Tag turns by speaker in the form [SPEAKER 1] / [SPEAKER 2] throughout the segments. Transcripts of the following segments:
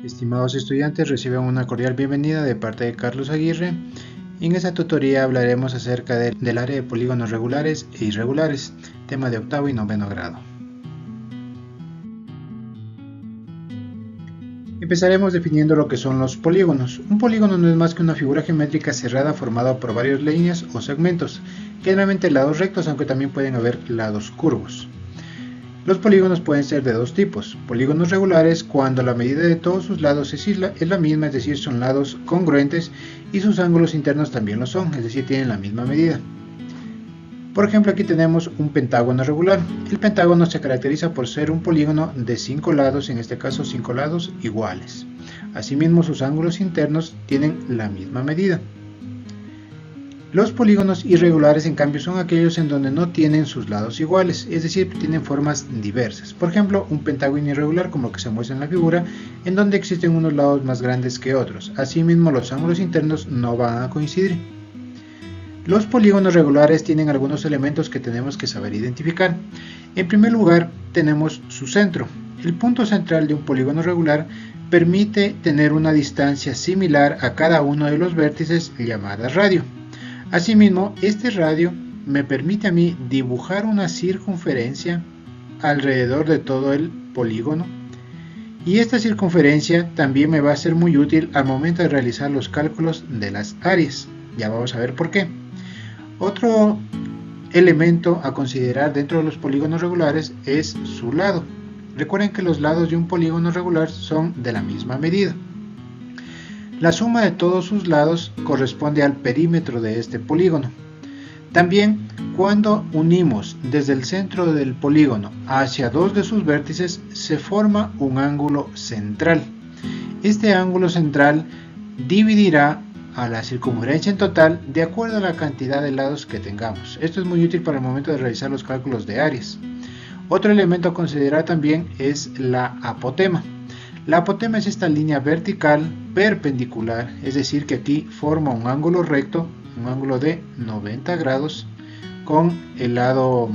[SPEAKER 1] Estimados estudiantes, reciban una cordial bienvenida de parte de Carlos Aguirre. En esta tutoría hablaremos acerca del área de polígonos regulares e irregulares, tema de octavo y noveno grado. Empezaremos definiendo lo que son los polígonos. Un polígono no es más que una figura geométrica cerrada formada por varias líneas o segmentos, generalmente lados rectos, aunque también pueden haber lados curvos. Los polígonos pueden ser de dos tipos: polígonos regulares, cuando la medida de todos sus lados es la misma, es decir, son lados congruentes y sus ángulos internos también lo son, es decir, tienen la misma medida. Por ejemplo, aquí tenemos un pentágono regular. El pentágono se caracteriza por ser un polígono de 5 lados, en este caso 5 lados iguales. Asimismo, sus ángulos internos tienen la misma medida. Los polígonos irregulares, en cambio, son aquellos en donde no tienen sus lados iguales, es decir, tienen formas diversas. Por ejemplo, un pentágono irregular, como lo que se muestra en la figura, en donde existen unos lados más grandes que otros. Asimismo, los ángulos internos no van a coincidir. Los polígonos regulares tienen algunos elementos que tenemos que saber identificar. En primer lugar, tenemos su centro. El punto central de un polígono regular permite tener una distancia similar a cada uno de los vértices, llamada radio. Asimismo, este radio me permite a mí dibujar una circunferencia alrededor de todo el polígono, y esta circunferencia también me va a ser muy útil al momento de realizar los cálculos de las áreas. Ya vamos a ver por qué. Otro elemento a considerar dentro de los polígonos regulares es su lado. Recuerden que los lados de un polígono regular son de la misma medida. La suma de todos sus lados corresponde al perímetro de este polígono. También, cuando unimos desde el centro del polígono hacia dos de sus vértices, se forma un ángulo central. Este ángulo central dividirá a la circunferencia en total de acuerdo a la cantidad de lados que tengamos. Esto es muy útil para el momento de realizar los cálculos de áreas. Otro elemento a considerar también es la apotema. La apotema es esta línea vertical perpendicular, es decir, que aquí forma un ángulo recto, un ángulo de 90 grados con el lado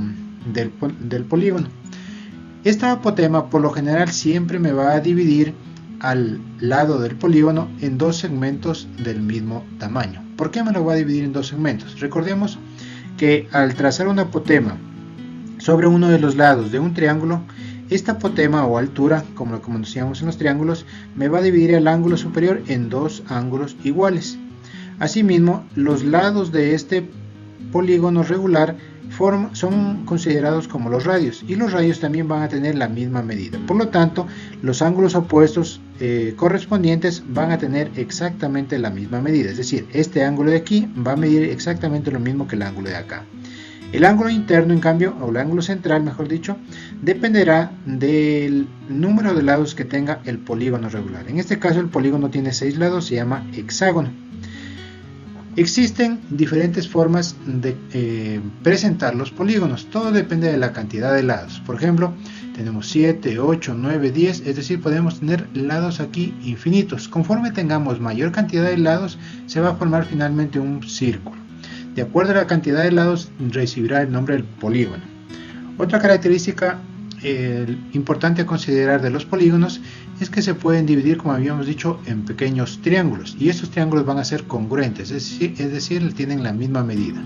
[SPEAKER 1] del polígono. Esta apotema por lo general siempre me va a dividir al lado del polígono en dos segmentos del mismo tamaño. ¿Por qué me lo va a dividir en dos segmentos? Recordemos que al trazar una apotema sobre uno de los lados de un triángulo, esta apotema o altura, como lo conocíamos en los triángulos, me va a dividir el ángulo superior en dos ángulos iguales. Asimismo, los lados de este polígono regular son considerados como los radios, y los radios también van a tener la misma medida. Por lo tanto, los ángulos opuestos correspondientes van a tener exactamente la misma medida, es decir, este ángulo de aquí va a medir exactamente lo mismo que el ángulo de acá. El ángulo interno, en cambio, o el ángulo central, mejor dicho, dependerá del número de lados que tenga el polígono regular. En este caso, el polígono tiene 6 lados, se llama hexágono. Existen diferentes formas de presentar los polígonos, todo depende de la cantidad de lados. Por ejemplo, tenemos 7, 8, 9, 10, es decir, podemos tener lados aquí infinitos. Conforme tengamos mayor cantidad de lados, se va a formar finalmente un círculo. De acuerdo a la cantidad de lados, recibirá el nombre del polígono. Otra característica importante a considerar de los polígonos es que se pueden dividir, como habíamos dicho, en pequeños triángulos, y estos triángulos van a ser congruentes, es decir, tienen la misma medida.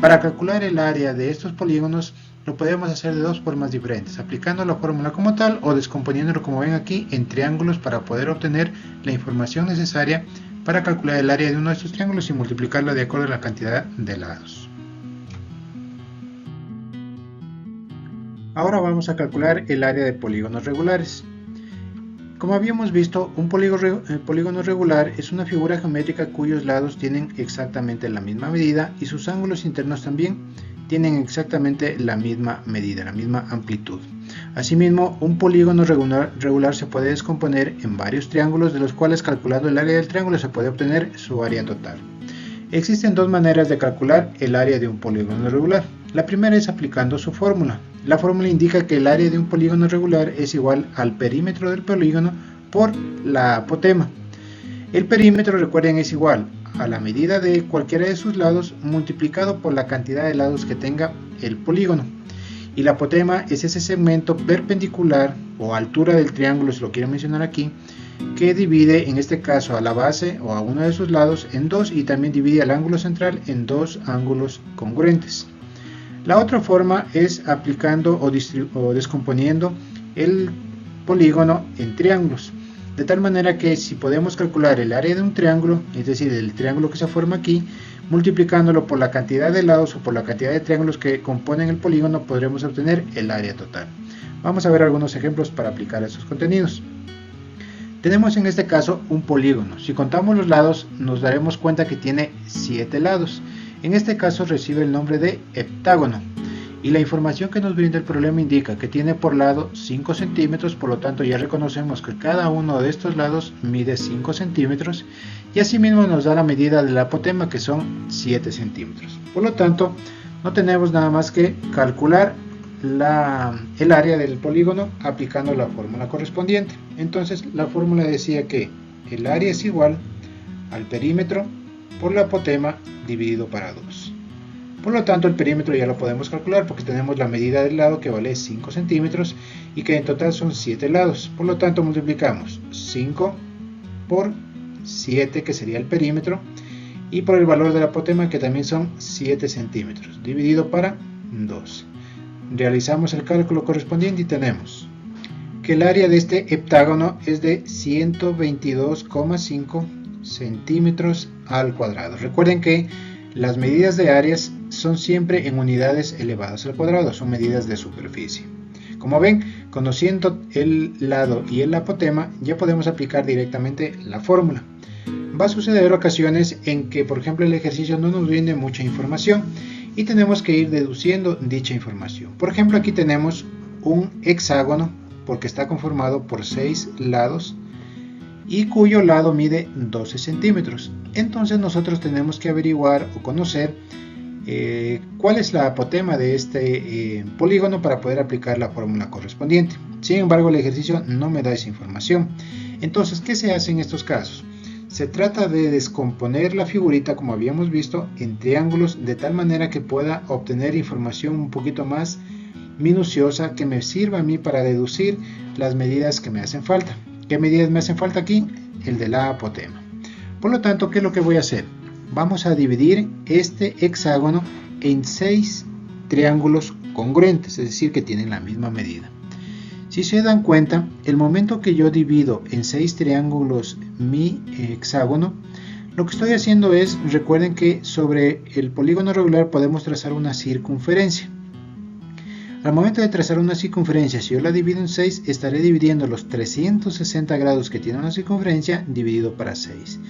[SPEAKER 1] Para calcular el área de estos polígonos lo podemos hacer de dos formas diferentes: aplicando la fórmula como tal o descomponiéndolo, como ven aquí, en triángulos para poder obtener la información necesaria para calcular el área de uno de estos triángulos y multiplicarla de acuerdo a la cantidad de lados. Ahora vamos a calcular el área de polígonos regulares. Como habíamos visto, un polígono regular es una figura geométrica cuyos lados tienen exactamente la misma medida y sus ángulos internos también tienen exactamente la misma medida, la misma amplitud. Asimismo, un polígono regular se puede descomponer en varios triángulos, de los cuales, calculando el área del triángulo, se puede obtener su área total. Existen dos maneras de calcular el área de un polígono regular. La primera es aplicando su fórmula. La fórmula indica que el área de un polígono regular es igual al perímetro del polígono por la apotema. El perímetro, recuerden, es igual a la medida de cualquiera de sus lados multiplicado por la cantidad de lados que tenga el polígono. Y la apotema es ese segmento perpendicular o altura del triángulo, si lo quiero mencionar aquí, que divide en este caso a la base o a uno de sus lados en dos y también divide al ángulo central en dos ángulos congruentes. La otra forma es aplicando o descomponiendo el polígono en triángulos, de tal manera que si podemos calcular el área de un triángulo, es decir, el triángulo que se forma aquí, multiplicándolo por la cantidad de lados o por la cantidad de triángulos que componen el polígono, podremos obtener el área total. Vamos a ver algunos ejemplos para aplicar esos contenidos. Tenemos en este caso un polígono. Si contamos los lados, nos daremos cuenta que tiene 7 lados. En este caso recibe el nombre de heptágono. Y la información que nos brinda el problema indica que tiene por lado 5 centímetros, por lo tanto ya reconocemos que cada uno de estos lados mide 5 centímetros y asimismo nos da la medida del apotema, que son 7 centímetros. Por lo tanto, no tenemos nada más que calcular el área del polígono aplicando la fórmula correspondiente. Entonces la fórmula decía que el área es igual al perímetro por la apotema dividido para 2. Por lo tanto el perímetro ya lo podemos calcular porque tenemos la medida del lado, que vale 5 centímetros y que en total son 7 lados. Por lo tanto multiplicamos 5 por 7, que sería el perímetro, y por el valor del apotema, que también son 7 centímetros, dividido para 2. Realizamos el cálculo correspondiente y tenemos que el área de este heptágono es de 122,5 centímetros al cuadrado. Recuerden que las medidas de áreas son siempre en unidades elevadas al cuadrado, son medidas de superficie. Como ven, conociendo el lado y el apotema, ya podemos aplicar directamente la fórmula. Va a suceder ocasiones en que, por ejemplo, el ejercicio no nos brinde mucha información y tenemos que ir deduciendo dicha información. Por ejemplo, aquí tenemos un hexágono porque está conformado por 6 lados y cuyo lado mide 12 centímetros. Entonces nosotros tenemos que averiguar o conocer cuál es la apotema de este polígono para poder aplicar la fórmula correspondiente. Sin embargo, el ejercicio no me da esa información. Entonces, ¿qué se hace en estos casos? Se trata de descomponer la figurita, como habíamos visto, en triángulos, de tal manera que pueda obtener información un poquito más minuciosa que me sirva a mí para deducir las medidas que me hacen falta. ¿Qué medidas me hacen falta aquí? El de la apotema. Por lo tanto, ¿qué es lo que voy a hacer? Vamos a dividir este hexágono en 6 triángulos congruentes, es decir, que tienen la misma medida. Si se dan cuenta, el momento que yo divido en 6 triángulos mi hexágono, lo que estoy haciendo es, recuerden que sobre el polígono regular podemos trazar una circunferencia. Al momento de trazar una circunferencia, si yo la divido en 6, estaré dividiendo los 360 grados que tiene una circunferencia dividido para 6.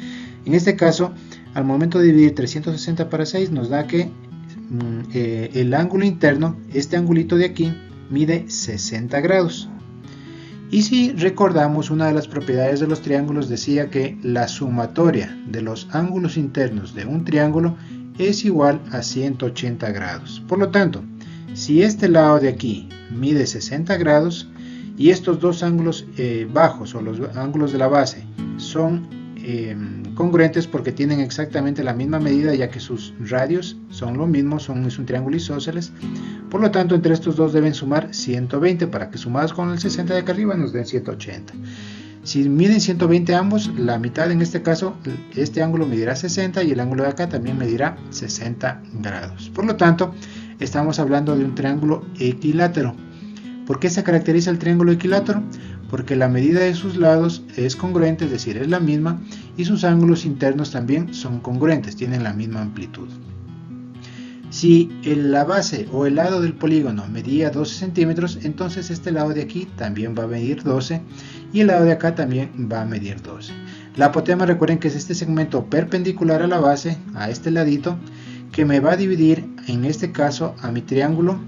[SPEAKER 1] En este caso, al momento de dividir 360 para 6, nos da que el ángulo interno, este angulito de aquí, mide 60 grados. Y si recordamos, una de las propiedades de los triángulos decía que la sumatoria de los ángulos internos de un triángulo es igual a 180 grados. Por lo tanto, si este lado de aquí mide 60 grados y estos dos ángulos bajos o los ángulos de la base son congruentes porque tienen exactamente la misma medida, ya que sus radios son lo mismo, es un triángulo isósceles. Por lo tanto, entre estos dos deben sumar 120 para que sumados con el 60 de acá arriba nos den 180. Si miden 120 ambos, la mitad en este caso, este ángulo medirá 60 y el ángulo de acá también medirá 60 grados. Por lo tanto, estamos hablando de un triángulo equilátero. ¿Por qué se caracteriza el triángulo equilátero? Porque la medida de sus lados es congruente, es decir, es la misma, y sus ángulos internos también son congruentes, tienen la misma amplitud. Si la base o el lado del polígono medía 12 centímetros, entonces este lado de aquí también va a medir 12 y el lado de acá también va a medir 12. La apotema, recuerden que es este segmento perpendicular a la base, a este ladito, que me va a dividir, en este caso, a mi triángulo,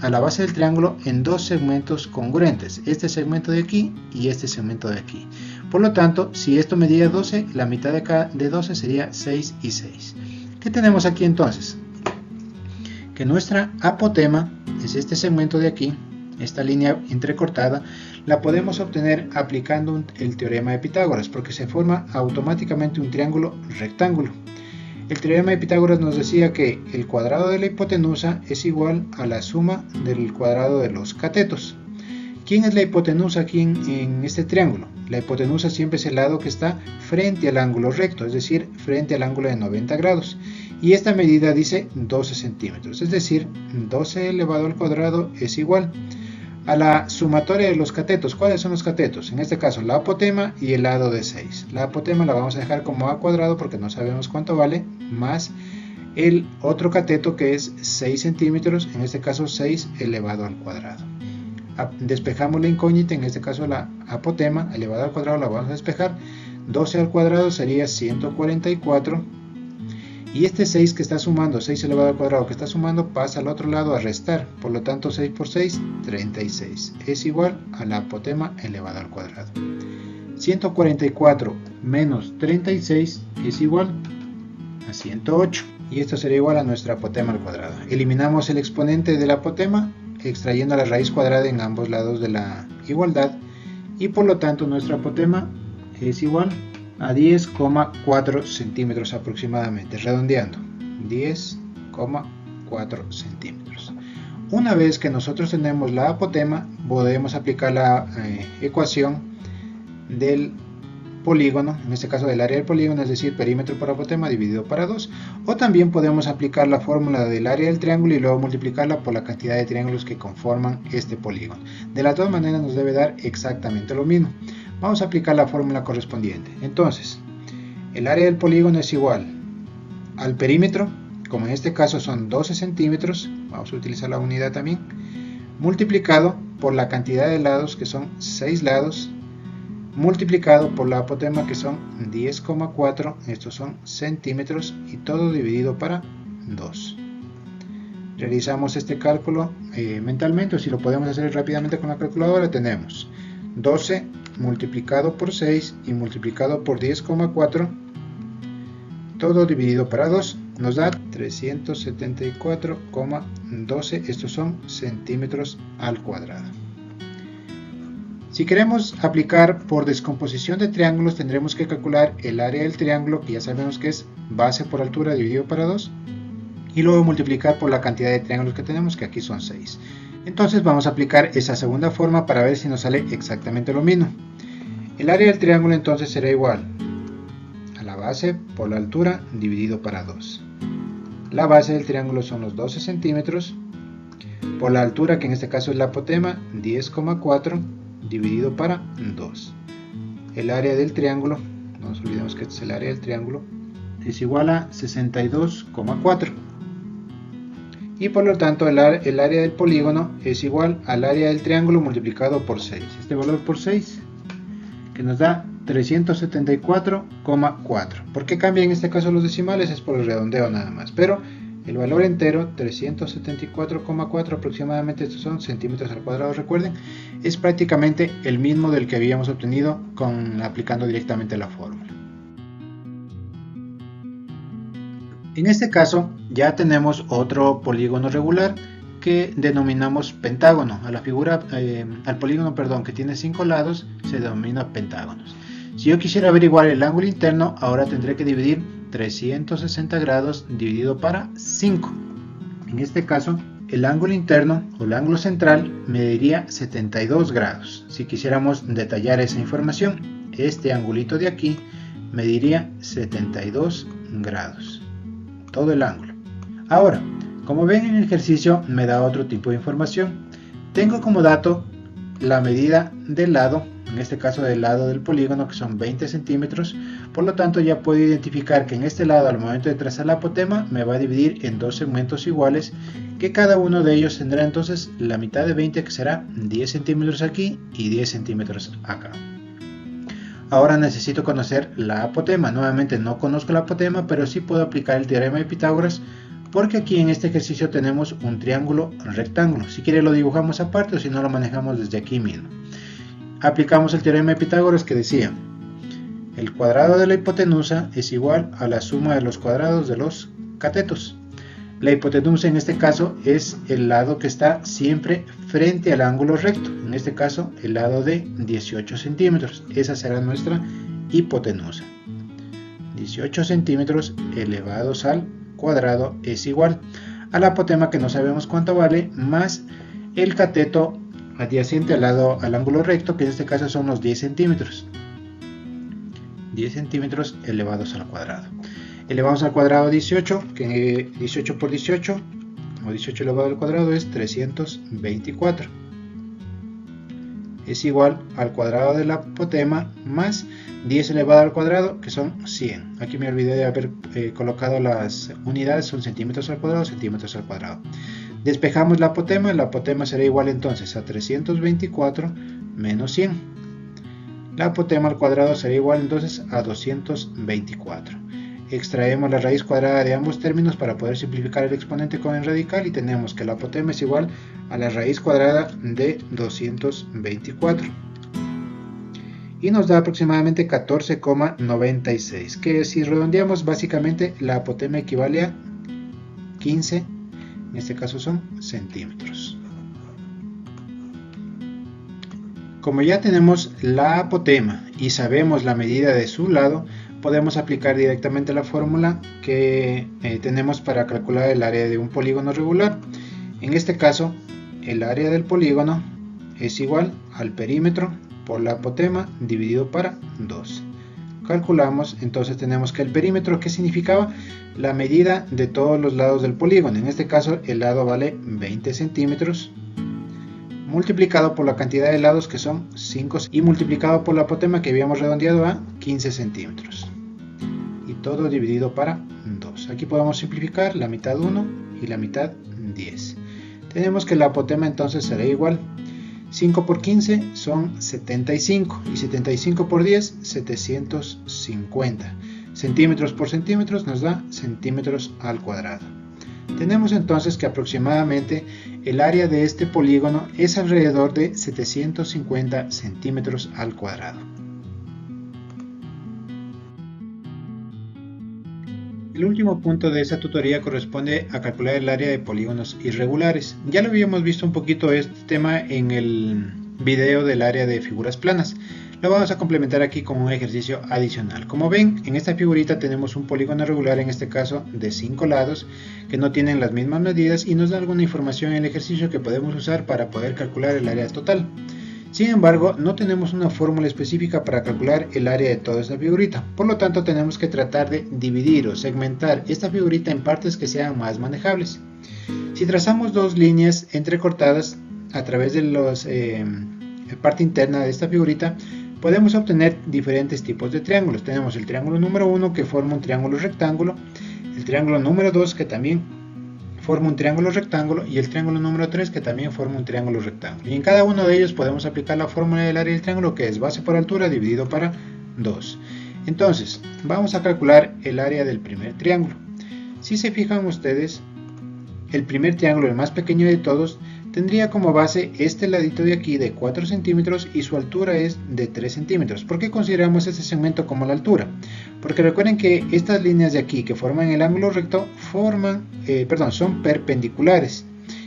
[SPEAKER 1] a la base del triángulo, en dos segmentos congruentes, este segmento de aquí y este segmento de aquí. Por lo tanto, si esto medía 12, la mitad de acá de 12 sería 6 y 6. ¿Qué tenemos aquí entonces? Que nuestra apotema es este segmento de aquí, esta línea entrecortada, la podemos obtener aplicando el teorema de Pitágoras, porque se forma automáticamente un triángulo rectángulo. El teorema de Pitágoras nos decía que el cuadrado de la hipotenusa es igual a la suma del cuadrado de los catetos. ¿Quién es la hipotenusa aquí en este triángulo? La hipotenusa siempre es el lado que está frente al ángulo recto, es decir, frente al ángulo de 90 grados. Y esta medida dice 12 centímetros, es decir, 12 elevado al cuadrado es igual a la sumatoria de los catetos. ¿Cuáles son los catetos? En este caso la apotema y el lado de 6. La apotema la vamos a dejar como a cuadrado porque no sabemos cuánto vale, más el otro cateto que es 6 centímetros, en este caso 6 elevado al cuadrado. Despejamos la incógnita, en este caso la apotema elevado al cuadrado la vamos a despejar. 12 al cuadrado sería 144. Y este 6 que está sumando, 6 elevado al cuadrado que está sumando, pasa al otro lado a restar. Por lo tanto, 6 por 6, 36. Es igual a la apotema elevado al cuadrado. 144 menos 36 es igual a 108. Y esto sería igual a nuestra apotema al cuadrado. Eliminamos el exponente de la apotema, extrayendo la raíz cuadrada en ambos lados de la igualdad. Y por lo tanto, nuestra apotema es igual a 10,4 centímetros aproximadamente, redondeando, 10,4 centímetros. Una vez que nosotros tenemos la apotema, podemos aplicar la ecuación del polígono, en este caso del área del polígono, es decir, perímetro por apotema dividido para 2, o también podemos aplicar la fórmula del área del triángulo y luego multiplicarla por la cantidad de triángulos que conforman este polígono. De las dos maneras nos debe dar exactamente lo mismo. Vamos a aplicar la fórmula correspondiente. Entonces, el área del polígono es igual al perímetro, como en este caso son 12 centímetros, vamos a utilizar la unidad también, multiplicado por la cantidad de lados, que son 6 lados, multiplicado por la apotema, que son 10,4, estos son centímetros, y todo dividido para 2. Realizamos este cálculo mentalmente, o si lo podemos hacer rápidamente con la calculadora, tenemos 12 multiplicado por 6 y multiplicado por 10,4, todo dividido para 2, nos da 374,12, estos son centímetros al cuadrado. Si queremos aplicar por descomposición de triángulos, tendremos que calcular el área del triángulo, que ya sabemos que es base por altura dividido para 2, y luego multiplicar por la cantidad de triángulos que tenemos, que aquí son 6. Entonces vamos a aplicar esa segunda forma para ver si nos sale exactamente lo mismo. El área del triángulo entonces será igual a la base por la altura dividido para 2. La base del triángulo son los 12 centímetros, por la altura, que en este caso es la apotema, 10,4 dividido para 2. El área del triángulo, no nos olvidemos que este es el área del triángulo, es igual a 62,4. Y por lo tanto el área del polígono es igual al área del triángulo multiplicado por 6. Este valor por 6, que nos da 374,4. ¿Por qué cambia en este caso los decimales? Es por el redondeo nada más. Pero el valor entero, 374,4 aproximadamente, estos son centímetros al cuadrado, recuerden, es prácticamente el mismo del que habíamos obtenido aplicando directamente la fórmula. En este caso ya tenemos otro polígono regular que denominamos pentágono. A la figura, al polígono, que tiene 5 lados, se denomina pentágonos. Si yo quisiera averiguar el ángulo interno, ahora tendré que dividir 360 grados dividido para 5. En este caso, el ángulo interno o el ángulo central mediría 72 grados. Si quisiéramos detallar esa información, este angulito de aquí mediría 72 grados. Todo el ángulo. Ahora, como ven en el ejercicio, me da otro tipo de información. Tengo como dato la medida del lado, en este caso del lado del polígono, que son 20 centímetros. Por lo tanto, ya puedo identificar que en este lado, al momento de trazar la apotema, me va a dividir en dos segmentos iguales, que cada uno de ellos tendrá entonces la mitad de 20, que será 10 centímetros aquí y 10 centímetros acá. Ahora necesito conocer la apotema. Nuevamente no conozco la apotema, pero sí puedo aplicar el teorema de Pitágoras, porque aquí en este ejercicio tenemos un triángulo rectángulo. Si quiere lo dibujamos aparte, o si no lo manejamos desde aquí mismo. Aplicamos el teorema de Pitágoras, que decía: el cuadrado de la hipotenusa es igual a la suma de los cuadrados de los catetos. La hipotenusa en este caso es el lado que está siempre frente al ángulo recto, en este caso el lado de 18 centímetros. Esa será nuestra hipotenusa. 18 centímetros elevados al cuadrado es igual a la apotema, que no sabemos cuánto vale, más el cateto adyacente al ángulo recto, que en este caso son los 10 centímetros. 10 centímetros elevados al cuadrado. Elevamos al cuadrado 18, que 18 por 18, o 18 elevado al cuadrado es 324. Es igual al cuadrado del apotema más 10 elevado al cuadrado, que son 100. Aquí me olvidé de haber colocado las unidades, son centímetros al cuadrado, centímetros al cuadrado. Despejamos el apotema será igual entonces a 324 menos 100. La apotema al cuadrado será igual entonces a 224. Extraemos la raíz cuadrada de ambos términos para poder simplificar el exponente con el radical y tenemos que la apotema es igual a la raíz cuadrada de 224. Y nos da aproximadamente 14,96, que si redondeamos básicamente la apotema equivale a 15, en este caso son centímetros. Como ya tenemos la apotema y sabemos la medida de su lado, podemos aplicar directamente la fórmula que tenemos para calcular el área de un polígono regular. En este caso, el área del polígono es igual al perímetro por la apotema dividido para 2. Calculamos, entonces tenemos que el perímetro, ¿qué significaba? La medida de todos los lados del polígono. En este caso, el lado vale 20 centímetros, multiplicado por la cantidad de lados, que son 5, y multiplicado por la apotema que habíamos redondeado a 15 centímetros. Y todo dividido para 2. Aquí podemos simplificar la mitad 1 y la mitad 10. Tenemos que la apotema entonces será igual. 5 por 15 son 75 y 75 por 10, 750. Centímetros por centímetros nos da centímetros al cuadrado. Tenemos entonces que aproximadamente el área de este polígono es alrededor de 750 centímetros al cuadrado. El último punto de esta tutoría corresponde a calcular el área de polígonos irregulares. Ya lo habíamos visto un poquito este tema en el video del área de figuras planas. Lo vamos a complementar aquí con un ejercicio adicional. Como ven, en esta figurita tenemos un polígono irregular, en este caso de 5 lados, que no tienen las mismas medidas y nos da alguna información en el ejercicio que podemos usar para poder calcular el área total. Sin embargo, no tenemos una fórmula específica para calcular el área de toda esta figurita. Por lo tanto, tenemos que tratar de dividir o segmentar esta figurita en partes que sean más manejables. Si trazamos dos líneas entrecortadas a través de la parte interna de esta figurita, podemos obtener diferentes tipos de triángulos. Tenemos el triángulo número 1, que forma un triángulo rectángulo, el triángulo número 2, que también forma un triángulo rectángulo, y el triángulo número 3, que también forma un triángulo rectángulo. Y en cada uno de ellos podemos aplicar la fórmula del área del triángulo, que es base por altura dividido para 2. Entonces, vamos a calcular el área del primer triángulo. Si se fijan ustedes, el primer triángulo, el más pequeño de todos, tendría como base este ladito de aquí de 4 centímetros y su altura es de 3 centímetros. ¿Por qué consideramos este segmento como la altura? Porque recuerden que estas líneas de aquí que forman el ángulo recto son perpendiculares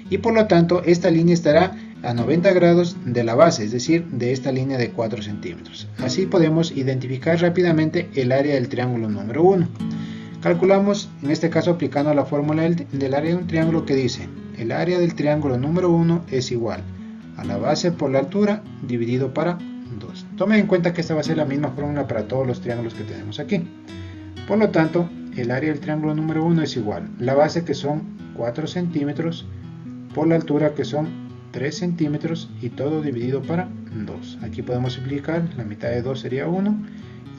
[SPEAKER 1] y por lo tanto esta línea estará a 90 grados de la base, es decir, de esta línea de 4 centímetros. Así podemos identificar rápidamente el área del triángulo número 1. Calculamos, en este caso aplicando la fórmula del área de un triángulo, que dice: el área del triángulo número 1 es igual a la base por la altura dividido para 2. Tomen en cuenta que esta va a ser la misma fórmula para todos los triángulos que tenemos aquí. Por lo tanto, el área del triángulo número 1 es igual a la base, que son 4 centímetros, por la altura, que son 3 centímetros, y todo dividido para 2. Aquí podemos simplificar, la mitad de 2 sería 1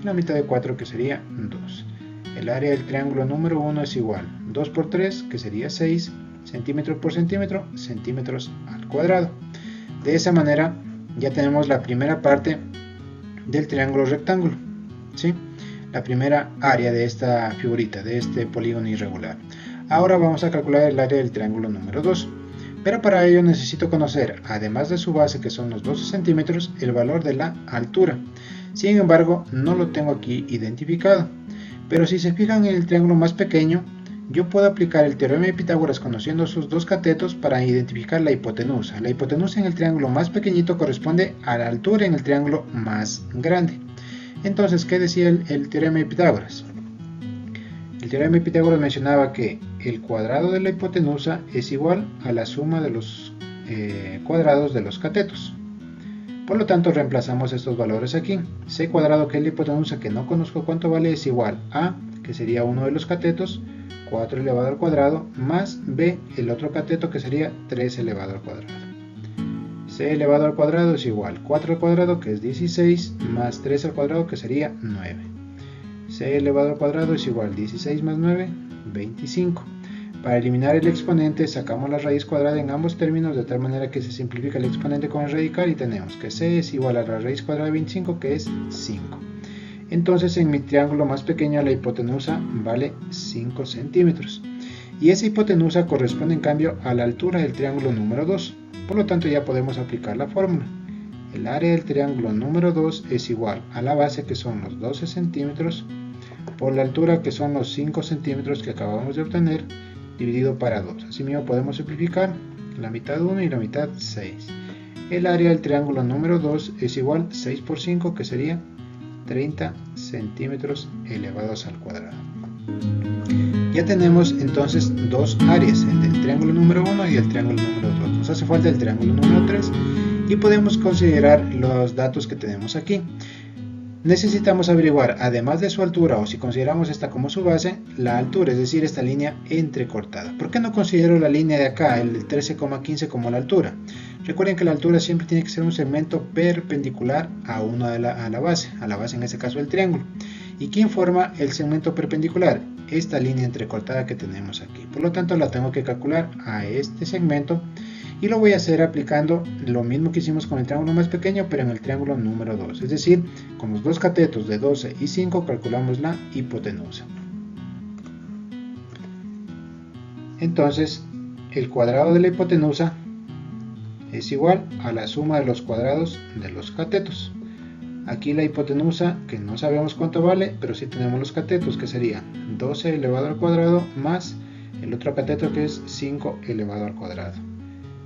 [SPEAKER 1] y la mitad de 4, que sería 2. El área del triángulo número 1 es igual a 2 por 3, que sería 6, centímetros por centímetro, centímetros al cuadrado. De esa manera ya tenemos la primera parte del triángulo rectángulo, ¿sí? La primera área de esta figurita, de este polígono irregular. Ahora vamos a calcular el área del triángulo número 2, pero para ello necesito conocer, además de su base, que son los 12 centímetros, el valor de la altura. Sin embargo, no lo tengo aquí identificado, pero si se fijan en el triángulo más pequeño, yo puedo aplicar el teorema de Pitágoras conociendo sus dos catetos para identificar la hipotenusa. La hipotenusa en el triángulo más pequeñito corresponde a la altura en el triángulo más grande. Entonces, ¿qué decía el teorema de Pitágoras? El teorema de Pitágoras mencionaba que el cuadrado de la hipotenusa es igual a la suma de los cuadrados de los catetos. Por lo tanto, reemplazamos estos valores aquí. C cuadrado, que es la hipotenusa que no conozco cuánto vale, es igual a, que sería uno de los catetos, 4 elevado al cuadrado, más B, el otro cateto, que sería 3 elevado al cuadrado. C elevado al cuadrado es igual 4 al cuadrado, que es 16, más 3 al cuadrado, que sería 9. C elevado al cuadrado es igual 16 más 9, 25. Para eliminar el exponente sacamos la raíz cuadrada en ambos términos, de tal manera que se simplifica el exponente con el radical y tenemos que C es igual a la raíz cuadrada de 25, que es 5. Entonces en mi triángulo más pequeño la hipotenusa vale 5 centímetros. Y esa hipotenusa corresponde en cambio a la altura del triángulo número 2. Por lo tanto ya podemos aplicar la fórmula. El área del triángulo número 2 es igual a la base, que son los 12 centímetros, por la altura, que son los 5 centímetros que acabamos de obtener, dividido para 2. Asimismo podemos simplificar la mitad 1 y la mitad 6. El área del triángulo número 2 es igual 6 por 5, que sería 30 centímetros elevados al cuadrado. Ya tenemos entonces dos áreas, el del triángulo número 1 y el triángulo número 2. Nos hace falta el triángulo número 3 y podemos considerar los datos que tenemos aquí. Necesitamos averiguar, además de su altura, o si consideramos esta como su base, la altura, es decir, esta línea entrecortada. ¿Por qué no considero la línea de acá, el 13,15, como la altura? Recuerden que la altura siempre tiene que ser un segmento perpendicular a la base en este caso el triángulo. ¿Y quién forma el segmento perpendicular? Esta línea entrecortada que tenemos aquí. Por lo tanto la tengo que calcular a este segmento, y lo voy a hacer aplicando lo mismo que hicimos con el triángulo más pequeño, pero en el triángulo número 2. Es decir, con los dos catetos de 12 y 5 calculamos la hipotenusa. Entonces, el cuadrado de la hipotenusa es igual a la suma de los cuadrados de los catetos. Aquí la hipotenusa, que no sabemos cuánto vale, pero sí tenemos los catetos, que sería 12 elevado al cuadrado más el otro cateto, que es 5 elevado al cuadrado.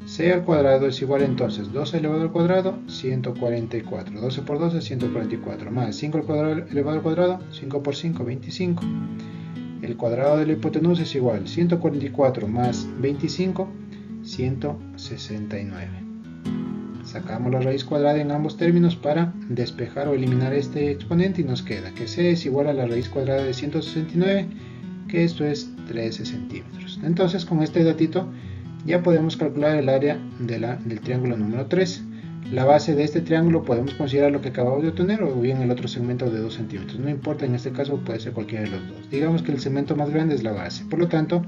[SPEAKER 1] C al cuadrado es igual entonces 12 elevado al cuadrado, 144. 12 por 12, 144. Más 5 al cuadrado elevado al cuadrado, 5 por 5, 25. El cuadrado de la hipotenusa es igual 144 más 25, 169. Sacamos la raíz cuadrada en ambos términos para despejar o eliminar este exponente y nos queda que C es igual a la raíz cuadrada de 169, que esto es 13 centímetros. Entonces con este datito ya podemos calcular el área del triángulo número 3. La base de este triángulo podemos considerar lo que acabamos de obtener, o bien el otro segmento de 2 centímetros. No importa, en este caso puede ser cualquiera de los dos. Digamos que el segmento más grande es la base. Por lo tanto,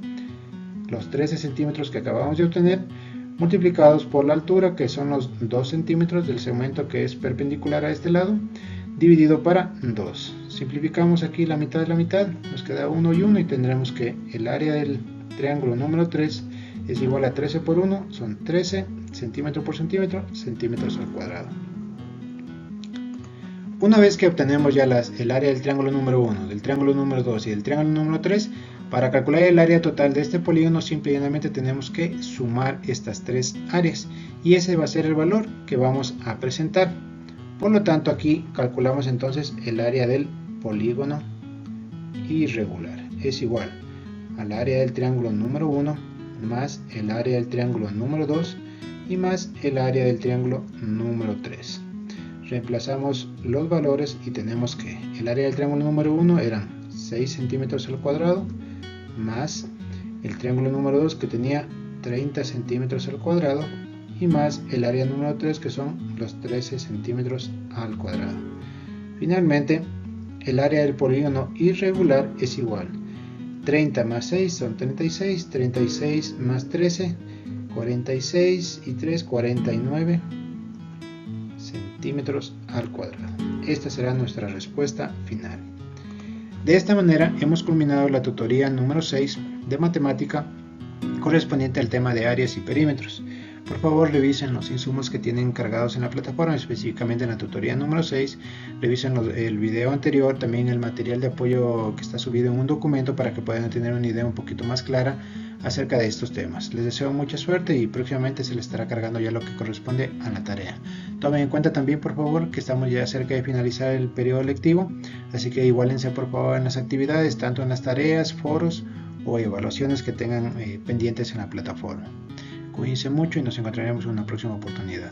[SPEAKER 1] los 13 centímetros que acabamos de obtener, multiplicados por la altura, que son los 2 centímetros del segmento que es perpendicular a este lado, dividido para 2. Simplificamos aquí la mitad de la mitad, nos queda 1 y 1, y tendremos que el área del triángulo número 3 es igual a 13 por 1, son 13 centímetro por centímetro, centímetros al cuadrado. Una vez que obtenemos ya el área del triángulo número 1, del triángulo número 2 y del triángulo número 3, para calcular el área total de este polígono simplemente tenemos que sumar estas tres áreas, y ese va a ser el valor que vamos a presentar. Por lo tanto, aquí calculamos entonces el área del polígono irregular. Es igual al área del triángulo número 1 más el área del triángulo número 2 y más el área del triángulo número 3. Reemplazamos los valores y tenemos que el área del triángulo número 1 eran 6 centímetros al cuadrado, más el triángulo número 2, que tenía 30 centímetros al cuadrado, y más el área número 3, que son los 13 centímetros al cuadrado. Finalmente, el área del polígono irregular es igual 30 más 6 son 36, 36 más 13, 46 y 3, 49 centímetros al cuadrado. Esta será nuestra respuesta final. De esta manera hemos culminado la tutoría número 6 de matemática correspondiente al tema de áreas y perímetros. Por favor, revisen los insumos que tienen cargados en la plataforma, específicamente en la tutoría número 6. Revisen el video anterior, también el material de apoyo que está subido en un documento, para que puedan tener una idea un poquito más clara acerca de estos temas. Les deseo mucha suerte y próximamente se les estará cargando ya lo que corresponde a la tarea. Tomen en cuenta también, por favor, que estamos ya cerca de finalizar el periodo lectivo, así que igualense por favor en las actividades, tanto en las tareas, foros o evaluaciones que tengan pendientes en la plataforma. Cuídense mucho y nos encontraremos en una próxima oportunidad.